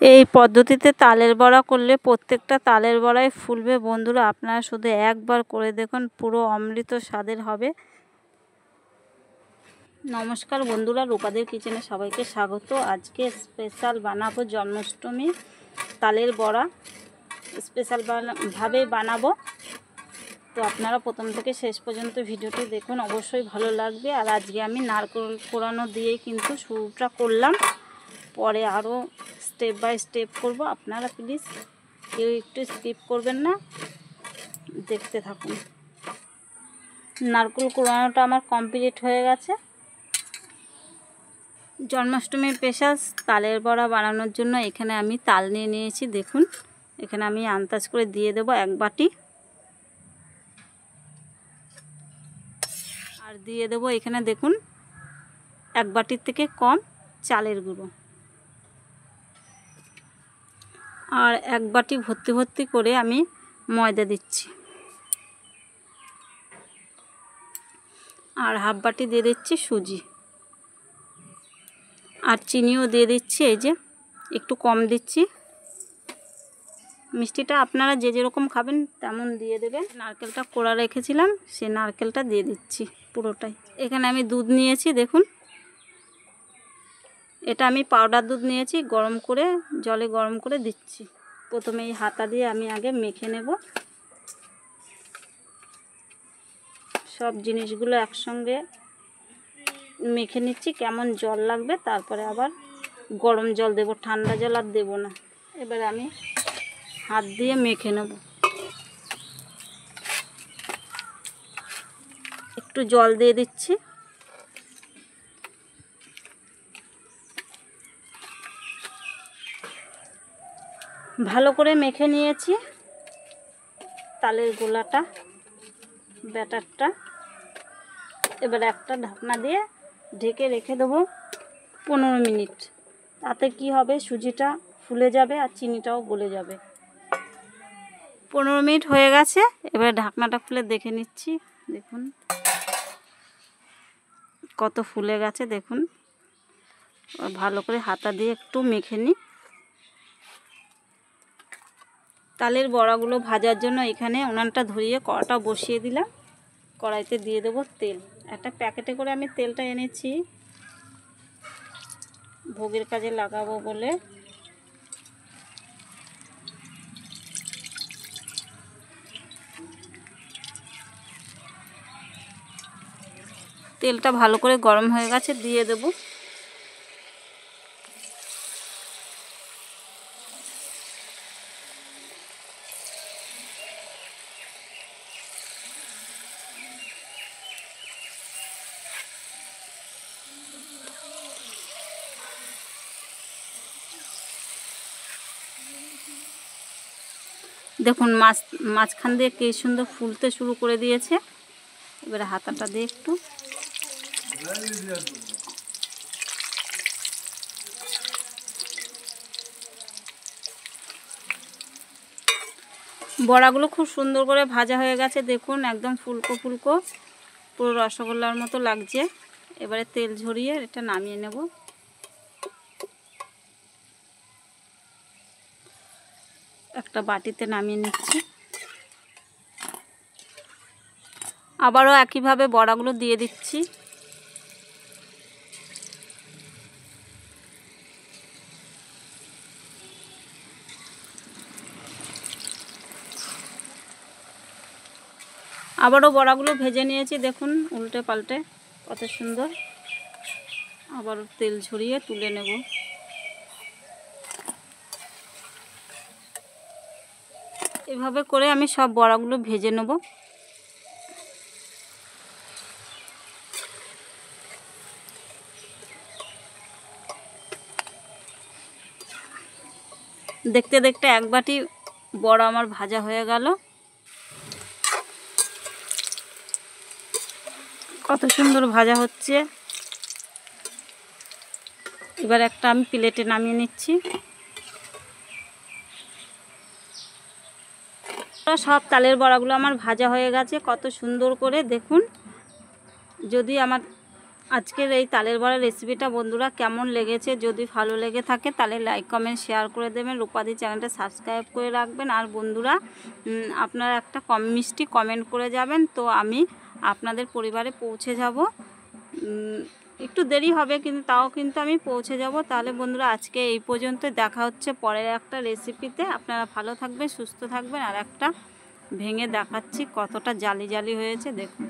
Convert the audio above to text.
এই পদ্ধতিতে তালের বড়া করলে প্রত্যেকটা তালের বড়াই ফুলবে বন্ধুরা। আপনারা শুধু একবার করে দেখুন, পুরো অমৃত স্বাদের হবে। নমস্কার বন্ধুরা, রূপাদের কিচেনে সবাইকে স্বাগত। আজকে স্পেশাল বানাবো জন্মাষ্টমী তালের বড়া। স্পেশাল ভাবে বানাবো, তো আপনারা প্রথম থেকে শেষ পর্যন্ত ভিডিওটি দেখুন, অবশ্যই ভালো লাগবে। আর আজকে আমি নারকেল কোড়ানো দিয়েই কিন্তু শুরুটা করলাম, পরে আরও স্টেপ বাই স্টেপ করব। আপনারা প্লিজ কেউ একটু স্কিপ করবেন না, দেখতে থাকুন। নারকেল কোড়ানোটা আমার কমপ্লিট হয়ে গেছে। জন্মাষ্টমীর স্পেশাল তালের বড়া বানানোর জন্য এখানে আমি তাল নিয়ে নিয়েছি। দেখুন, এখানে আমি আন্দাজ করে দিয়ে দেব 1 বাটি, আর দিয়ে দেব এখানে দেখুন 1 বাটির থেকে কম চালের গুঁড়ো, আর 1 বাটি ভর্তি ভর্তি করে আমি ময়দা দিচ্ছি, আর 1/2 বাটি দিয়ে দিচ্ছি সুজি, আর চিনিও দিয়ে দিচ্ছি। এই যে একটু কম দিচ্ছি, মিষ্টিটা আপনারা যে যেরকম খাবেন তেমন দিয়ে দেবেন। নারকেলটা কোড়া রেখেছিলাম, সেই নারকেলটা দিয়ে দিচ্ছি পুরোটাই। এখানে আমি দুধ নিয়েছি, দেখুন এটা আমি পাউডার দুধ নিয়েছি, গরম করে জলে গরম করে দিচ্ছি। প্রথমে এই হাতা দিয়ে আমি আগে মেখে নেব সব জিনিসগুলো একসঙ্গে মেখে নিচ্ছি। কেমন জল লাগবে, তারপরে আবার গরম জল দেব, ঠান্ডা জল আর দেব না। এবারে আমি হাত দিয়ে মেখে নেব। একটু জল দিয়ে দিচ্ছি, ভালো করে মেখে নিয়েছি তালের গোলাটা, ব্যাটারটা। এবারে একটা ঢাকনা দিয়ে ঢেকে রেখে দেবো 15 মিনিট। তাতে কি হবে, সুজিটা ফুলে যাবে আর চিনিটাও গলে যাবে। 15 মিনিট হয়ে গেছে, এবারে ঢাকনাটা খুলে দেখে নিচ্ছি। দেখুন কত ফুলে গেছে, দেখুন। ভালো করে হাতা দিয়ে একটু মেখে নিই। তালের বড়াগুলো ভাজার জন্য এখানে উনানটা ধরিয়ে কড়াটা বসিয়ে দিলাম। কড়াইতে দিয়ে দেবো তেল। একটা প্যাকেটে করে আমি তেলটা এনেছি ভোগের কাজে লাগাবো বলে। তেলটা ভালো করে গরম হয়ে গেছে, দিয়ে দেব দেখুন মাঝখান দিয়ে কি সুন্দর ফুলতে শুরু করে দিয়েছে। এবারে হাতাটা দিয়ে একটু বড়াগুলো খুব সুন্দর করে ভাজা হয়ে গেছে। দেখুন একদম ফুলকো ফুলকো, পুরো রসগোল্লার মতো লাগছে। এবারে তেল ঝরিয়ে এটা নামিয়ে নেব। একটা বাটিতে নামিয়ে নিচ্ছি। আবারও একইভাবে বড়াগুলো দিয়ে দিচ্ছি। আবারও বড়াগুলো ভেজে নিয়েছি, দেখুন উল্টে পাল্টে কত সুন্দর। আবারও তেল ঝরিয়ে তুলে নেব। এভাবে করে আমি সব বড়াগুলো ভেজে নেব। দেখতে দেখতে 1 বাটি বড়া আমার ভাজা হয়ে গেল। কত সুন্দর ভাজা হচ্ছে। এবার একটা আমি প্লেটে নামিয়ে নিচ্ছি। সব তালের বড়াগুলো আমার ভাজা হয়ে গেছে কত সুন্দর করে। দেখুন, যদি আমার আজকের এই তালের বড়া রেসিপিটা বন্ধুরা কেমন লেগেছে, যদি ভালো লেগে থাকে তাহলে লাইক কমেন্ট শেয়ার করে দেবেন, রূপাদি চ্যানেলটা সাবস্ক্রাইব করে রাখবেন। আর বন্ধুরা আপনারা একটা মিষ্টি কমেন্ট করে যাবেন, তো আমি আপনাদের পরিবারে পৌঁছে যাব। একটু দেরি হবে কিন্তু তাও কিন্তু আমি পৌঁছে যাব। তাহলে বন্ধুরা আজকে এই পর্যন্ত, দেখা হচ্ছে পরের একটা রেসিপিতে। আপনারা ভালো থাকবেন, সুস্থ থাকবেন। আর একটা ভেঙে দেখাচ্ছি কতটা জালি জালি হয়েছে দেখুন।